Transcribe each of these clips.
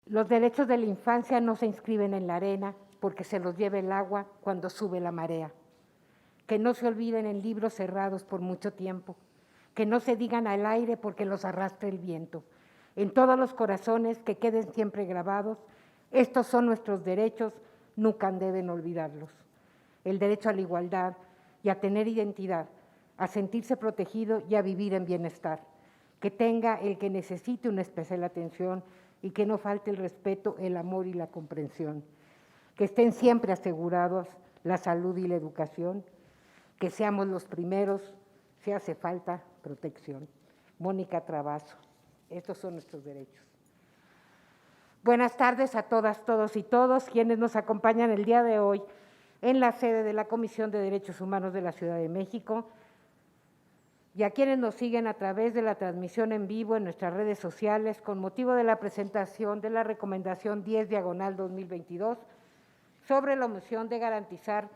Los derechos de la infancia no se inscriben en la arena porque se los lleva el agua cuando sube la marea. Que no se olviden en libros cerrados por mucho tiempo. Que no se digan al aire porque los arrastre el viento. En todos los corazones que queden siempre grabados, estos son nuestros derechos, nunca deben olvidarlos. El derecho a la igualdad y a tener identidad, a sentirse protegido y a vivir en bienestar. Que tenga el que necesite una especial atención y que no falte el respeto, el amor y la comprensión. Que estén siempre asegurados la salud y la educación. Que seamos los primeros, si hace falta, protección. Mónica Travaso, estos son nuestros derechos. Buenas tardes a todas, todos y todos quienes nos acompañan el día de hoy en la sede de la Comisión de Derechos Humanos de la Ciudad de México y a quienes nos siguen a través de la transmisión en vivo en nuestras redes sociales con motivo de la presentación de la Recomendación 10/2022 sobre la omisión de garantizar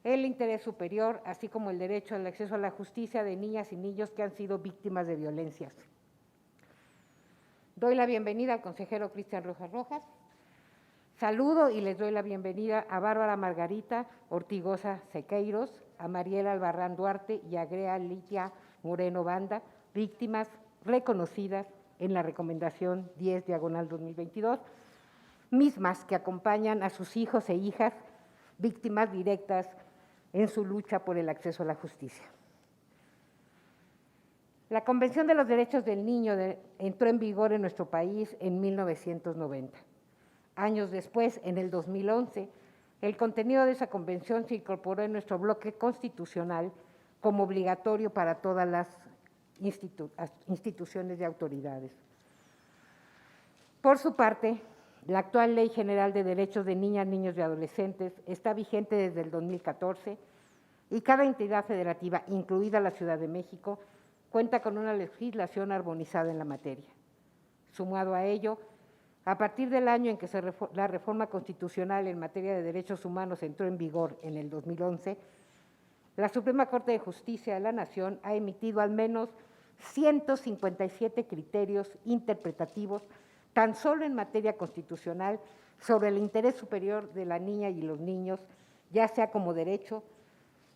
el interés superior, así como el derecho al acceso a la justicia de niñas y niños que han sido víctimas de violencias. Doy la bienvenida al consejero Cristian Rojas Rojas. Saludo y les doy la bienvenida a Bárbara Margarita Ortigosa Sequeiros, a Mariela Albarrán Duarte y a Grea Litia Moreno Banda, víctimas reconocidas en la Recomendación 10/2022, mismas que acompañan a sus hijos e hijas, víctimas directas en su lucha por el acceso a la justicia. La Convención de los Derechos del Niño entró en vigor en nuestro país en 1990. Años después, en el 2011, el contenido de esa convención se incorporó en nuestro bloque constitucional como obligatorio para todas las instituciones y autoridades. Por su parte, la actual Ley General de Derechos de Niñas, Niños y Adolescentes está vigente desde el 2014 y cada entidad federativa, incluida la Ciudad de México, cuenta con una legislación armonizada en la materia. Sumado a ello, a partir del año en que la reforma constitucional en materia de derechos humanos entró en vigor en el 2011, la Suprema Corte de Justicia de la Nación ha emitido al menos 157 criterios interpretativos tan solo en materia constitucional sobre el interés superior de la niña y los niños, ya sea como derecho,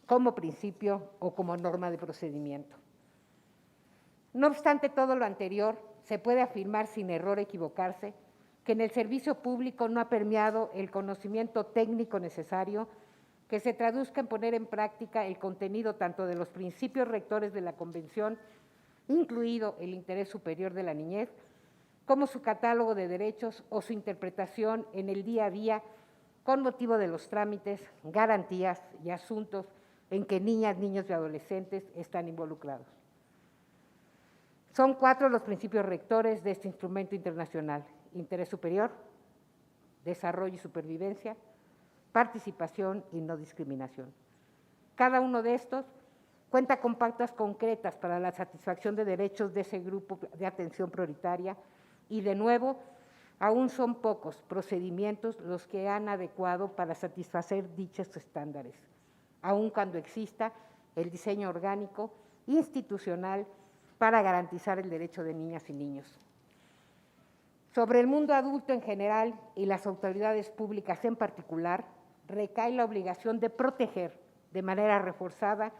como principio o como norma de procedimiento. No obstante todo lo anterior, se puede afirmar sin error equivocarse que en el servicio público no ha permeado el conocimiento técnico necesario que se traduzca en poner en práctica el contenido tanto de los principios rectores de la Convención, incluido el interés superior de la niñez, como su catálogo de derechos o su interpretación en el día a día con motivo de los trámites, garantías y asuntos en que niñas, niños y adolescentes están involucrados. Son 4 los principios rectores de este instrumento internacional: interés superior, desarrollo y supervivencia, participación y no discriminación. Cada uno de estos cuenta con pautas concretas para la satisfacción de derechos de ese grupo de atención prioritaria y, de nuevo, aún son pocos procedimientos los que han adecuado para satisfacer dichos estándares, aun cuando exista el diseño orgánico institucional para garantizar el derecho de niñas y niños. Sobre el mundo adulto en general y las autoridades públicas en particular, recae la obligación de proteger de manera reforzada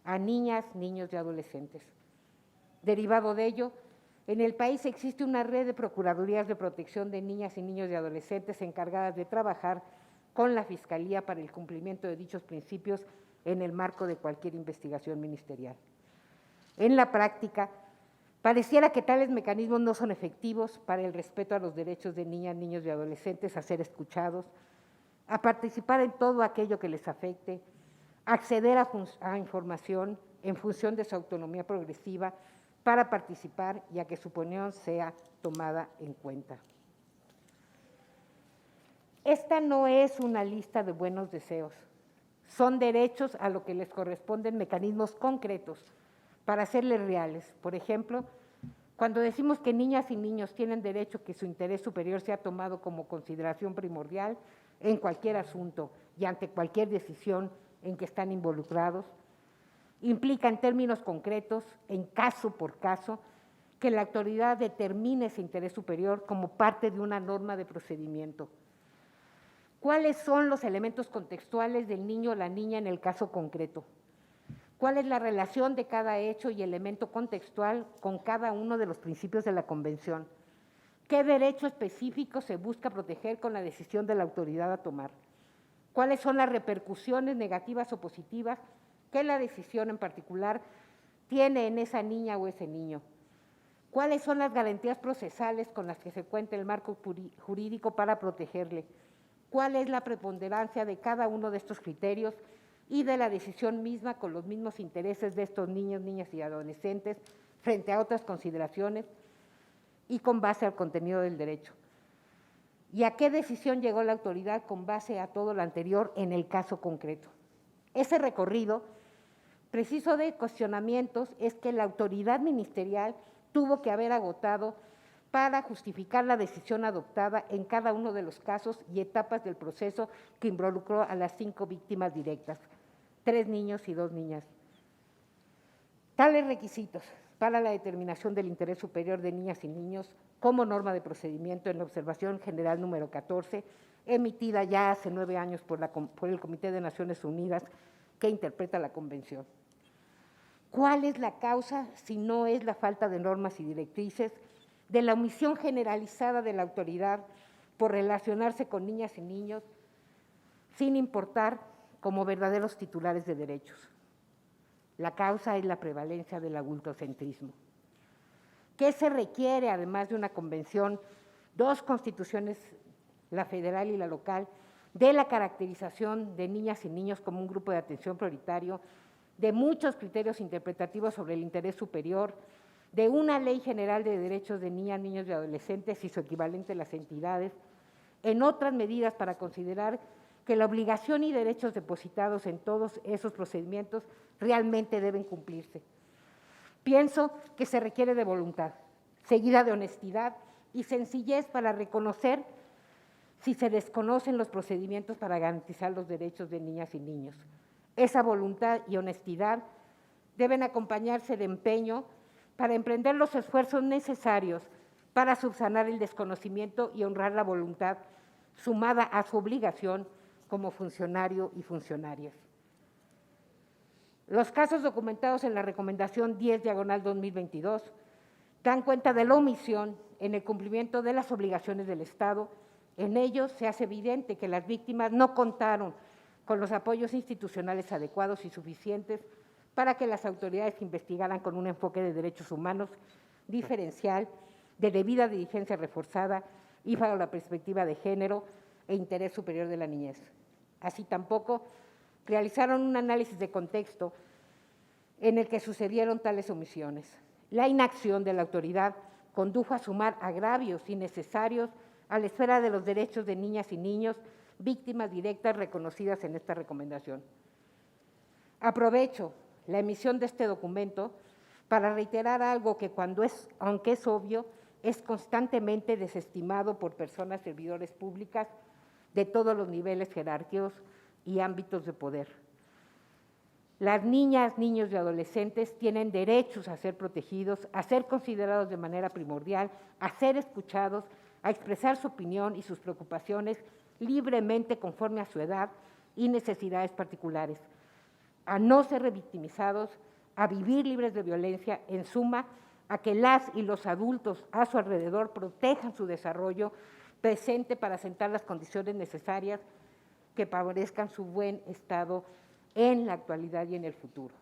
a niñas, niños y adolescentes. Derivado de ello, en el país existe una red de procuradurías de protección de niñas y niños y adolescentes encargadas de trabajar con la Fiscalía para el cumplimiento de dichos principios en el marco de cualquier investigación ministerial. En la práctica, pareciera que tales mecanismos no son efectivos para el respeto a los derechos de niñas, niños y adolescentes a ser escuchados, a participar en todo aquello que les afecte, acceder a información en función de su autonomía progresiva para participar y a que su opinión sea tomada en cuenta. Esta no es una lista de buenos deseos, son derechos a lo que les corresponden mecanismos concretos para hacerles reales. Por ejemplo, cuando decimos que niñas y niños tienen derecho a que su interés superior sea tomado como consideración primordial en cualquier asunto y ante cualquier decisión en que están involucrados, implica en términos concretos, en caso por caso, que la autoridad determine ese interés superior como parte de una norma de procedimiento. ¿Cuáles son los elementos contextuales del niño o la niña en el caso concreto? ¿Cuál es la relación de cada hecho y elemento contextual con cada uno de los principios de la Convención? ¿Qué derecho específico se busca proteger con la decisión de la autoridad a tomar? ¿Cuáles son las repercusiones negativas o positivas que la decisión en particular tiene en esa niña o ese niño? ¿Cuáles son las garantías procesales con las que se cuenta el marco jurídico para protegerle? ¿Cuál es la preponderancia de cada uno de estos criterios y de la decisión misma con los mismos intereses de estos niños, niñas y adolescentes frente a otras consideraciones y con base al contenido del derecho? ¿Y a qué decisión llegó la autoridad con base a todo lo anterior en el caso concreto? Ese recorrido, preciso de cuestionamientos, es que la autoridad ministerial tuvo que haber agotado para justificar la decisión adoptada en cada uno de los casos y etapas del proceso que involucró a las 5 víctimas directas, 3 niños y 2 niñas. Tales requisitos para la determinación del interés superior de niñas y niños como norma de procedimiento en la observación general número 14, emitida ya hace 9 años por el Comité de Naciones Unidas que interpreta la Convención. ¿Cuál es la causa si no es la falta de normas y directrices, de la omisión generalizada de la autoridad por relacionarse con niñas y niños sin importar como verdaderos titulares de derechos? La causa es la prevalencia del adultocentrismo. ¿Qué se requiere, además de una convención, 2 constituciones, la federal y la local, de la caracterización de niñas y niños como un grupo de atención prioritario, de muchos criterios interpretativos sobre el interés superior, de una ley general de derechos de niñas, niños y adolescentes y su equivalente en las entidades, en otras medidas para considerar que la obligación y derechos depositados en todos esos procedimientos realmente deben cumplirse? Pienso que se requiere de voluntad, seguida de honestidad y sencillez para reconocer si se desconocen los procedimientos para garantizar los derechos de niñas y niños. Esa voluntad y honestidad deben acompañarse de empeño para emprender los esfuerzos necesarios para subsanar el desconocimiento y honrar la voluntad, sumada a su obligación como funcionario y funcionarias. Los casos documentados en la Recomendación 10/2022 dan cuenta de la omisión en el cumplimiento de las obligaciones del Estado. En ellos se hace evidente que las víctimas no contaron con los apoyos institucionales adecuados y suficientes para que las autoridades investigaran con un enfoque de derechos humanos diferencial, de debida diligencia reforzada y bajo la perspectiva de género e interés superior de la niñez. Así tampoco realizaron un análisis de contexto en el que sucedieron tales omisiones. La inacción de la autoridad condujo a sumar agravios innecesarios a la esfera de los derechos de niñas y niños, víctimas directas reconocidas en esta recomendación. Aprovecho la emisión de este documento para reiterar algo que aunque es obvio, es constantemente desestimado por personas servidores públicas de todos los niveles jerárquicos y ámbitos de poder. Las niñas, niños y adolescentes tienen derechos a ser protegidos, a ser considerados de manera primordial, a ser escuchados, a expresar su opinión y sus preocupaciones libremente conforme a su edad y necesidades particulares, a no ser revictimizados, a vivir libres de violencia, en suma, a que las y los adultos a su alrededor protejan su desarrollo presente para asentar las condiciones necesarias que favorezcan su buen estado en la actualidad y en el futuro.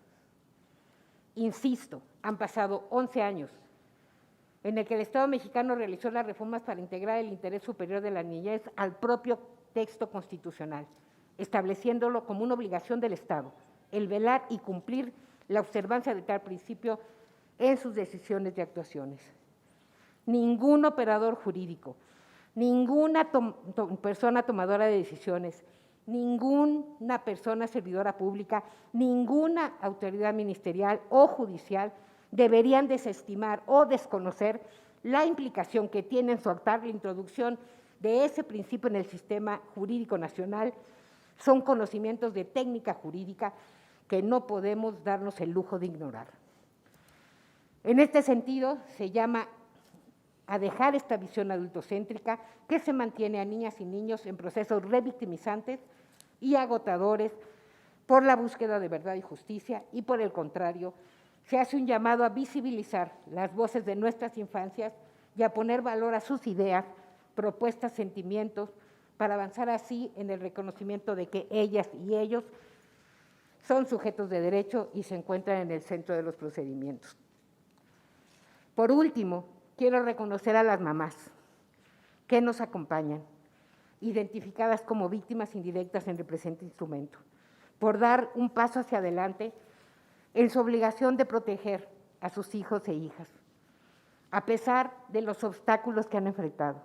Insisto, han pasado 11 años en el que el Estado mexicano realizó las reformas para integrar el interés superior de la niñez al propio texto constitucional, estableciéndolo como una obligación del Estado, el velar y cumplir la observancia de tal principio en sus decisiones y actuaciones. Ningún operador jurídico, ninguna persona tomadora de decisiones, ninguna persona servidora pública, ninguna autoridad ministerial o judicial deberían desestimar o desconocer la implicación que tiene en su actar la introducción de ese principio en el sistema jurídico nacional. Son conocimientos de técnica jurídica que no podemos darnos el lujo de ignorar. En este sentido, se llama a dejar esta visión adultocéntrica que se mantiene a niñas y niños en procesos revictimizantes y agotadores por la búsqueda de verdad y justicia, y por el contrario, se hace un llamado a visibilizar las voces de nuestras infancias y a poner valor a sus ideas, propuestas, sentimientos, para avanzar así en el reconocimiento de que ellas y ellos son sujetos de derecho y se encuentran en el centro de los procedimientos. Por último, quiero reconocer a las mamás que nos acompañan, identificadas como víctimas indirectas en el presente instrumento, por dar un paso hacia adelante en su obligación de proteger a sus hijos e hijas, a pesar de los obstáculos que han enfrentado.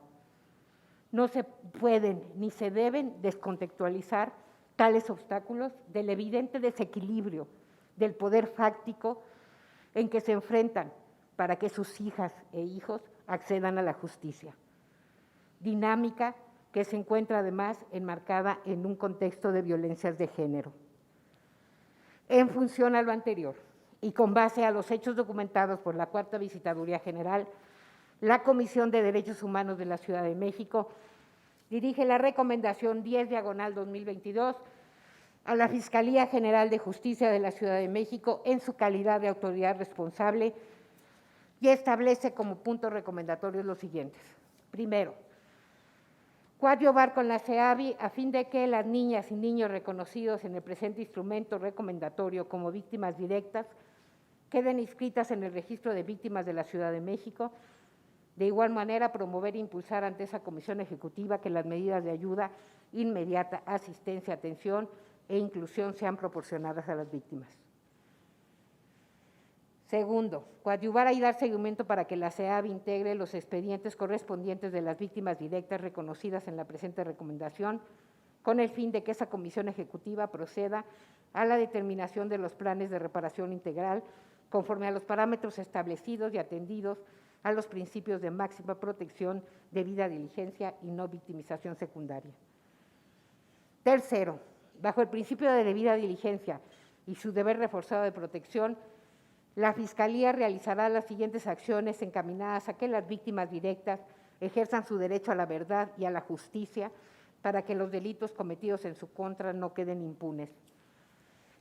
No se pueden ni se deben descontextualizar tales obstáculos del evidente desequilibrio del poder fáctico en que se enfrentan para que sus hijas e hijos accedan a la justicia. Dinámica que se encuentra además enmarcada en un contexto de violencias de género. En función a lo anterior y con base a los hechos documentados por la Cuarta Visitaduría General, la Comisión de Derechos Humanos de la Ciudad de México dirige la recomendación 10/2022 a la Fiscalía General de Justicia de la Ciudad de México en su calidad de autoridad responsable y establece como puntos recomendatorios los siguientes. Primero, coadyuvar con la CEAVI a fin de que las niñas y niños reconocidos en el presente instrumento recomendatorio como víctimas directas queden inscritas en el registro de víctimas de la Ciudad de México. De igual manera, promover e impulsar ante esa comisión ejecutiva que las medidas de ayuda inmediata, asistencia, atención e inclusión sean proporcionadas a las víctimas. Segundo, coadyuvar y dar seguimiento para que la CEAVI integre los expedientes correspondientes de las víctimas directas reconocidas en la presente recomendación, con el fin de que esa comisión ejecutiva proceda a la determinación de los planes de reparación integral conforme a los parámetros establecidos y atendidos a los principios de máxima protección, debida diligencia y no victimización secundaria. Tercero, bajo el principio de debida diligencia y su deber reforzado de protección, la Fiscalía realizará las siguientes acciones encaminadas a que las víctimas directas ejerzan su derecho a la verdad y a la justicia para que los delitos cometidos en su contra no queden impunes.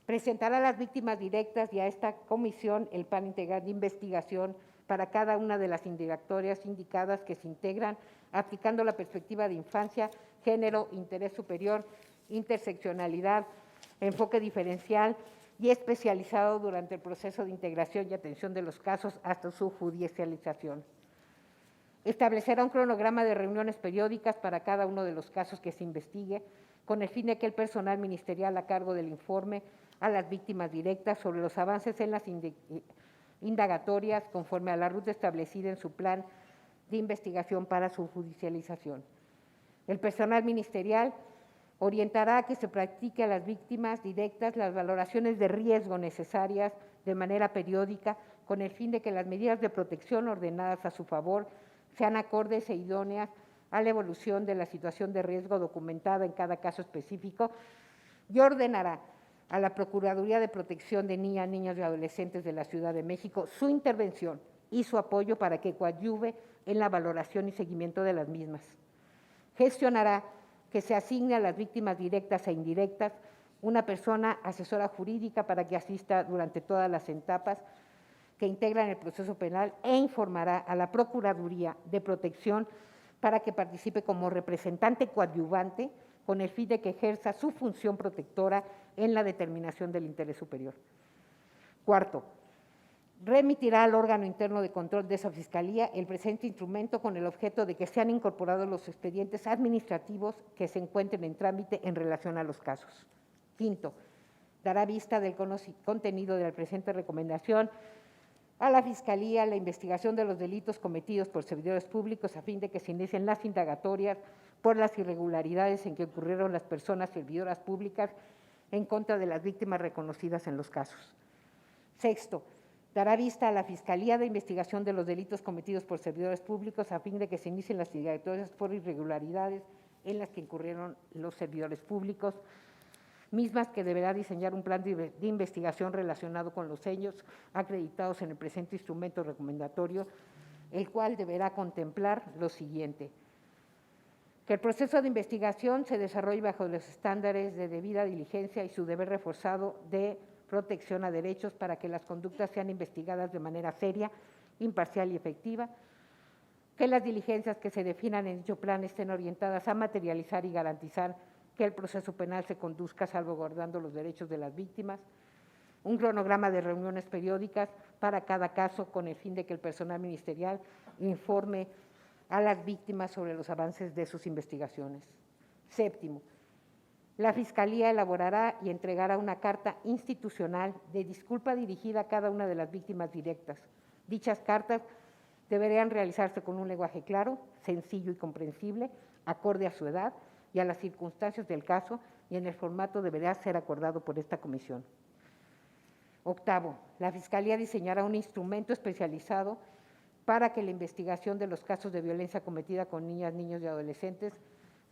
Presentará a las víctimas directas y a esta comisión el plan integral de investigación para cada una de las indagatorias indicadas que se integran aplicando la perspectiva de infancia, género, interés superior, interseccionalidad, enfoque diferencial y especializado durante el proceso de integración y atención de los casos hasta su judicialización. Establecerá un cronograma de reuniones periódicas para cada uno de los casos que se investigue, con el fin de que el personal ministerial a cargo del informe a las víctimas directas sobre los avances en las indagatorias conforme a la ruta establecida en su plan de investigación para su judicialización. El personal ministerial orientará a que se practique a las víctimas directas las valoraciones de riesgo necesarias de manera periódica con el fin de que las medidas de protección ordenadas a su favor sean acordes e idóneas a la evolución de la situación de riesgo documentada en cada caso específico, y ordenará a la Procuraduría de Protección de Niñas, Niños y Adolescentes de la Ciudad de México su intervención y su apoyo para que coadyuve en la valoración y seguimiento de las mismas. Gestionará que se asigne a las víctimas directas e indirectas una persona asesora jurídica para que asista durante todas las etapas que integran el proceso penal e informará a la Procuraduría de Protección para que participe como representante coadyuvante con el fin de que ejerza su función protectora en la determinación del interés superior. Cuarto, remitirá al órgano interno de control de esa Fiscalía el presente instrumento con el objeto de que sean incorporados los expedientes administrativos que se encuentren en trámite en relación a los casos. Quinto, dará vista del contenido de la presente recomendación a la Fiscalía la investigación de los delitos cometidos por servidores públicos a fin de que se inicien las indagatorias por las irregularidades en que ocurrieron las personas servidoras públicas en contra de las víctimas reconocidas en los casos. Sexto, dará vista a la Fiscalía de investigación de los delitos cometidos por servidores públicos a fin de que se inicien las indagatorias por irregularidades en las que incurrieron los servidores públicos. mismas que deberá diseñar un plan de investigación relacionado con los hechos acreditados en el presente instrumento recomendatorio, el cual deberá contemplar lo siguiente: que el proceso de investigación se desarrolle bajo los estándares de debida diligencia y su deber reforzado de protección a derechos para que las conductas sean investigadas de manera seria, imparcial y efectiva, que las diligencias que se definan en dicho plan estén orientadas a materializar y garantizar que el proceso penal se conduzca salvaguardando los derechos de las víctimas, un cronograma de reuniones periódicas para cada caso con el fin de que el personal ministerial informe a las víctimas sobre los avances de sus investigaciones. Séptimo, la Fiscalía elaborará y entregará una carta institucional de disculpa dirigida a cada una de las víctimas directas. Dichas cartas deberían realizarse con un lenguaje claro, sencillo y comprensible, acorde a su edad y a las circunstancias del caso, y en el formato deberá ser acordado por esta comisión. Octavo, la Fiscalía diseñará un instrumento especializado para que la investigación de los casos de violencia cometida con niñas, niños y adolescentes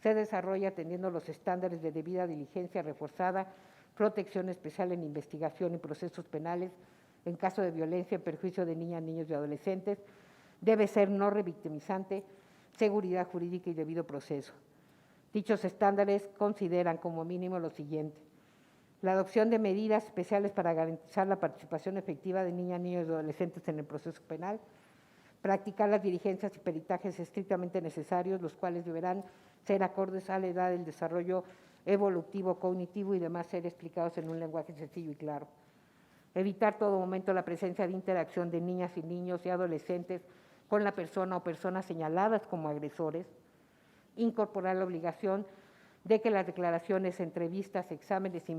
se desarrolle atendiendo los estándares de debida diligencia reforzada, protección especial en investigación y procesos penales en caso de violencia en perjuicio de niñas, niños y adolescentes, debe ser no revictimizante, seguridad jurídica y debido proceso. Dichos estándares consideran como mínimo lo siguiente: la adopción de medidas especiales para garantizar la participación efectiva de niñas, niños y adolescentes en el proceso penal, practicar las diligencias y peritajes estrictamente necesarios, los cuales deberán ser acordes a la edad del desarrollo evolutivo, cognitivo y demás ser explicados en un lenguaje sencillo y claro. Evitar todo momento la presencia de interacción de niñas y niños y adolescentes con la persona o personas señaladas como agresores. Incorporar la obligación de que las declaraciones, entrevistas, exámenes y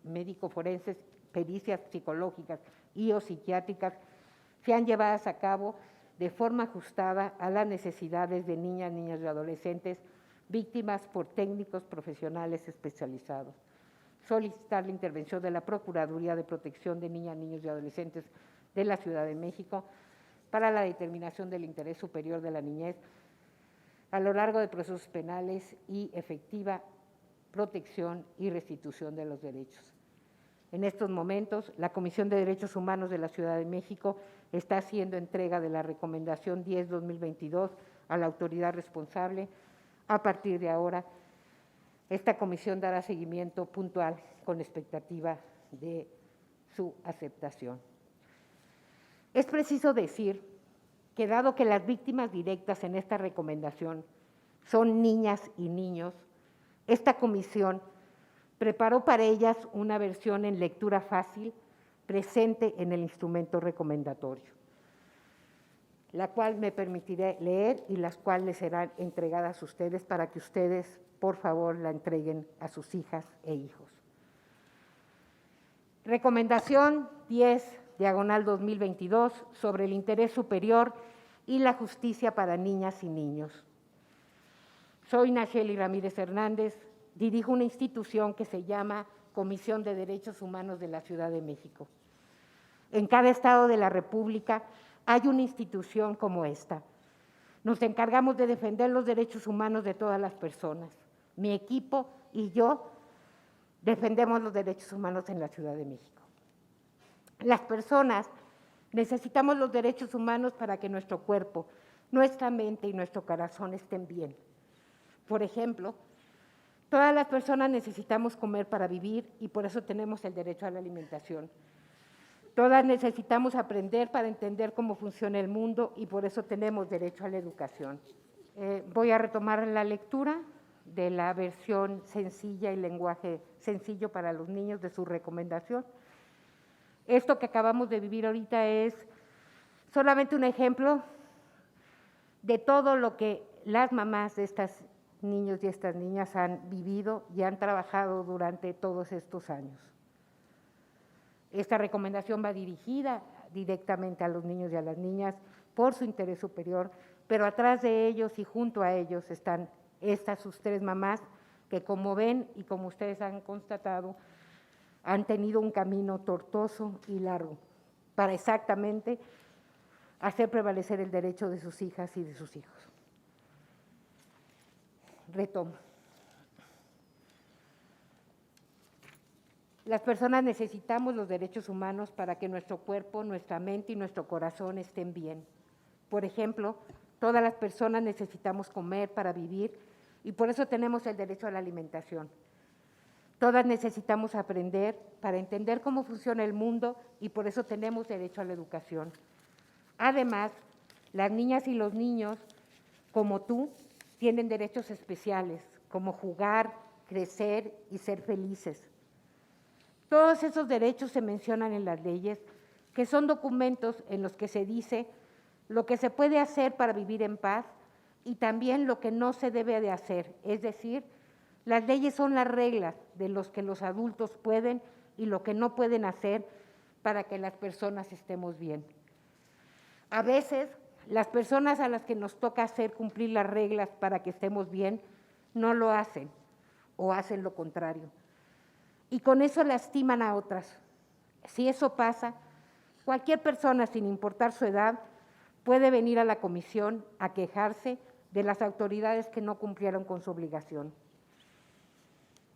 médico-forenses, pericias psicológicas y o psiquiátricas sean llevadas a cabo de forma ajustada a las necesidades de niñas, niños y adolescentes víctimas por técnicos profesionales especializados. Solicitar la intervención de la Procuraduría de Protección de Niñas, Niños y Adolescentes de la Ciudad de México para la determinación del interés superior de la niñez a lo largo de procesos penales y efectiva protección y restitución de los derechos. En estos momentos, la Comisión de Derechos Humanos de la Ciudad de México está haciendo entrega de la Recomendación 10/2022 a la autoridad responsable. A partir de ahora, esta comisión dará seguimiento puntual con expectativa de su aceptación. Es preciso decir que, dado que las víctimas directas en esta recomendación son niñas y niños, esta comisión preparó para ellas una versión en lectura fácil presente en el instrumento recomendatorio, la cual me permitiré leer y las cuales serán entregadas a ustedes para que ustedes, por favor, la entreguen a sus hijas e hijos. Recomendación 10/2022 sobre el interés superior y la justicia para niñas y niños. Soy Nacheli Ramírez Hernández, dirijo una institución que se llama Comisión de Derechos Humanos de la Ciudad de México. En cada estado de la República hay una institución como esta. Nos encargamos de defender los derechos humanos de todas las personas. Mi equipo y yo defendemos los derechos humanos en la Ciudad de México. Las personas necesitamos los derechos humanos para que nuestro cuerpo, nuestra mente y nuestro corazón estén bien. Por ejemplo, todas las personas necesitamos comer para vivir y por eso tenemos el derecho a la alimentación. Todas necesitamos aprender para entender cómo funciona el mundo y por eso tenemos derecho a la educación. Voy a retomar la lectura de la versión sencilla y lenguaje sencillo para los niños de su recomendación. Esto que acabamos de vivir ahorita es solamente un ejemplo de todo lo que las mamás de estos niños y estas niñas han vivido y han trabajado durante todos estos años. Esta recomendación va dirigida directamente a los niños y a las niñas por su interés superior, pero atrás de ellos y junto a ellos están sus tres mamás que, como ven y como ustedes han constatado, han tenido un camino tortuoso y largo para exactamente hacer prevalecer el derecho de sus hijas y de sus hijos. Retomo. Las personas necesitamos los derechos humanos para que nuestro cuerpo, nuestra mente y nuestro corazón estén bien. Por ejemplo, todas las personas necesitamos comer para vivir y por eso tenemos el derecho a la alimentación. Todas necesitamos aprender para entender cómo funciona el mundo y por eso tenemos derecho a la educación. Además, las niñas y los niños, como tú, tienen derechos especiales, como jugar, crecer y ser felices. Todos esos derechos se mencionan en las leyes, que son documentos en los que se dice lo que se puede hacer para vivir en paz y también lo que no se debe de hacer. Es decir, las leyes son las reglas de los que los adultos pueden y lo que no pueden hacer para que las personas estemos bien. A veces, las personas a las que nos toca hacer cumplir las reglas para que estemos bien, no lo hacen o hacen lo contrario. Y con eso lastiman a otras. Si eso pasa, cualquier persona, sin importar su edad, puede venir a la comisión a quejarse de las autoridades que no cumplieron con su obligación.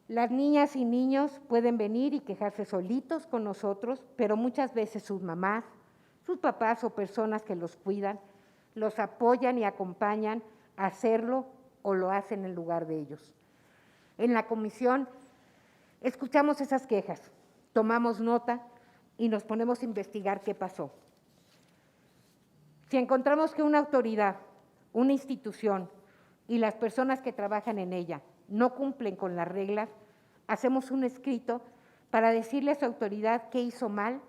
Las niñas y niños pueden venir y quejarse solitos con nosotros, pero muchas veces sus mamás, sus papás o personas que los cuidan, los apoyan y acompañan a hacerlo o lo hacen en lugar de ellos. En la comisión escuchamos esas quejas, tomamos nota y nos ponemos a investigar qué pasó. Si encontramos que una autoridad, una institución y las personas que trabajan en ella no cumplen con las reglas, hacemos un escrito para decirle a su autoridad qué hizo mal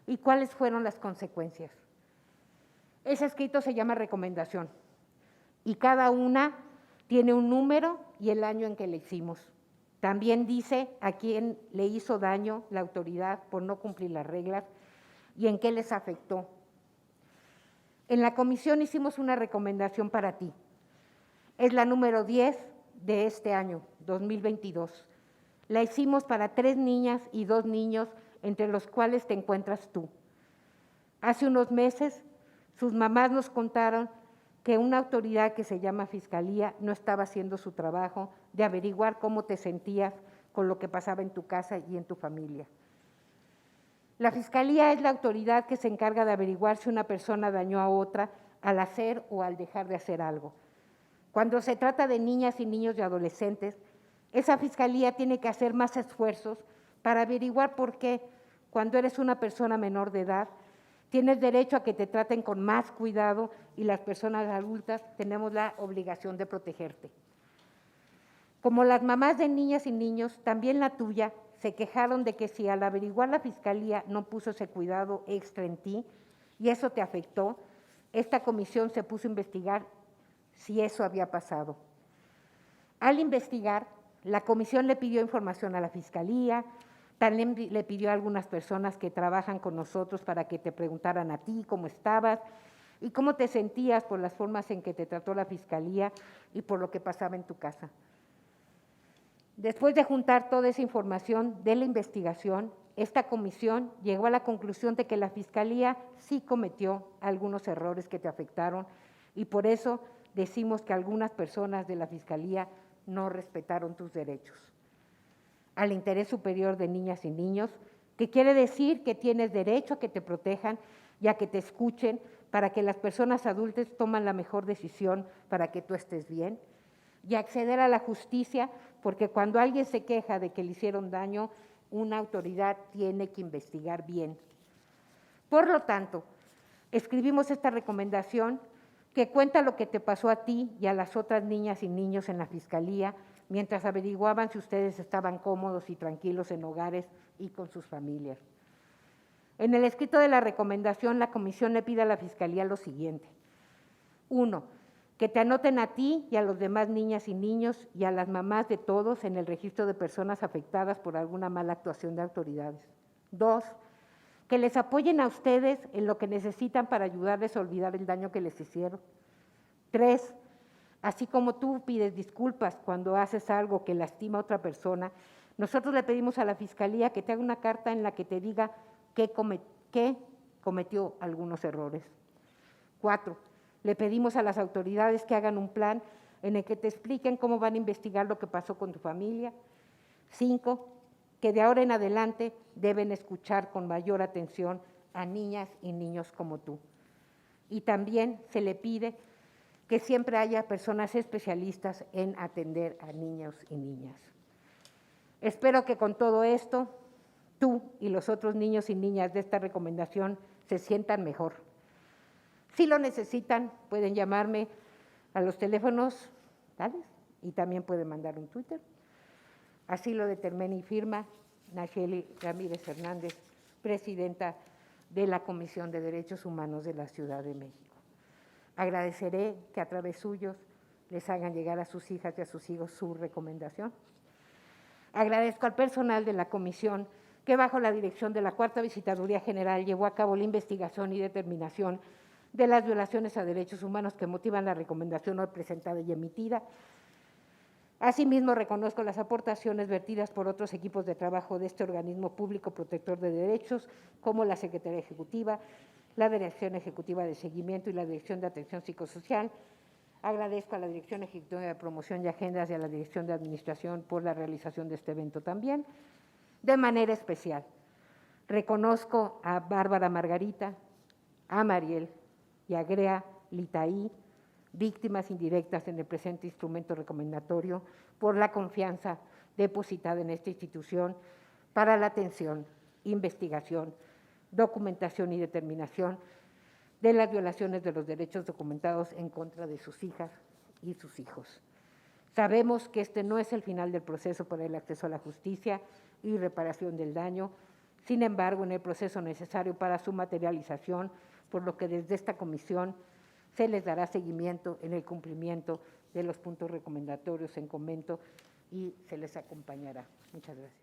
y cuáles fueron las consecuencias. Ese escrito se llama recomendación y cada una tiene un número y el año en que le hicimos. También dice a quién le hizo daño la autoridad por no cumplir las reglas y en qué les afectó. En la comisión hicimos una recomendación para ti. Es la número 10 de este año, 2022. La hicimos para 3 niñas y 2 niños, entre los cuales te encuentras tú. Hace unos meses, sus mamás nos contaron que una autoridad que se llama Fiscalía no estaba haciendo su trabajo de averiguar cómo te sentías con lo que pasaba en tu casa y en tu familia. La Fiscalía es la autoridad que se encarga de averiguar si una persona dañó a otra al hacer o al dejar de hacer algo. Cuando se trata de niñas y niños y adolescentes, esa Fiscalía tiene que hacer más esfuerzos para averiguar por qué, cuando eres una persona menor de edad, tienes derecho a que te traten con más cuidado y las personas adultas tenemos la obligación de protegerte. Como las mamás de niñas y niños, también la tuya, se quejaron de que si al averiguar la Fiscalía no puso ese cuidado extra en ti y eso te afectó, esta comisión se puso a investigar si eso había pasado. Al investigar, la comisión le pidió información a la Fiscalía, también le pidió a algunas personas que trabajan con nosotros para que te preguntaran a ti cómo estabas y cómo te sentías por las formas en que te trató la Fiscalía y por lo que pasaba en tu casa. Después de juntar toda esa información de la investigación, esta comisión llegó a la conclusión de que la Fiscalía sí cometió algunos errores que te afectaron y por eso decimos que algunas personas de la Fiscalía no respetaron tus derechos. Al interés superior de niñas y niños, que quiere decir que tienes derecho a que te protejan y a que te escuchen para que las personas adultas tomen la mejor decisión para que tú estés bien, y acceder a la justicia, porque cuando alguien se queja de que le hicieron daño, una autoridad tiene que investigar bien. Por lo tanto, escribimos esta recomendación que cuenta lo que te pasó a ti y a las otras niñas y niños en la Fiscalía mientras averiguaban si ustedes estaban cómodos y tranquilos en hogares y con sus familias. En el escrito de la recomendación, la comisión le pide a la Fiscalía lo siguiente. 1. Que te anoten a ti y a los demás niñas y niños y a las mamás de todos en el registro de personas afectadas por alguna mala actuación de autoridades. 2. Que les apoyen a ustedes en lo que necesitan para ayudarles a olvidar el daño que les hicieron. 3. Así como tú pides disculpas cuando haces algo que lastima a otra persona, nosotros le pedimos a la Fiscalía que te haga una carta en la que te diga que cometió algunos errores. 4. Le pedimos a las autoridades que hagan un plan en el que te expliquen cómo van a investigar lo que pasó con tu familia. 5. que de ahora en adelante deben escuchar con mayor atención a niñas y niños como tú. Y también se le pide que siempre haya personas especialistas en atender a niños y niñas. Espero que con todo esto, tú y los otros niños y niñas de esta recomendación se sientan mejor. Si lo necesitan, pueden llamarme a los teléfonos tales y también pueden mandar un Twitter. Así lo determina y firma Nacheli Ramírez Hernández, presidenta de la Comisión de Derechos Humanos de la Ciudad de México. Agradeceré que a través suyos les hagan llegar a sus hijas y a sus hijos su recomendación. Agradezco al personal de la comisión que bajo la dirección de la Cuarta Visitaduría General llevó a cabo la investigación y determinación de las violaciones a derechos humanos que motivan la recomendación hoy presentada y emitida. Asimismo, reconozco las aportaciones vertidas por otros equipos de trabajo de este organismo público protector de derechos, como la Secretaría Ejecutiva, la Dirección Ejecutiva de Seguimiento y la Dirección de Atención Psicosocial. Agradezco a la Dirección Ejecutiva de Promoción y Agendas y a la Dirección de Administración por la realización de este evento también. De manera especial, reconozco a Bárbara Margarita, a Mariel y a Grea Litaí, víctimas indirectas en el presente instrumento recomendatorio, por la confianza depositada en esta institución para la atención, investigación, documentación y determinación de las violaciones de los derechos documentados en contra de sus hijas y sus hijos. Sabemos que este no es el final del proceso para el acceso a la justicia y reparación del daño, sin embargo, en el proceso necesario para su materialización, por lo que desde esta comisión se les dará seguimiento en el cumplimiento de los puntos recomendatorios en comento y se les acompañará. Muchas gracias.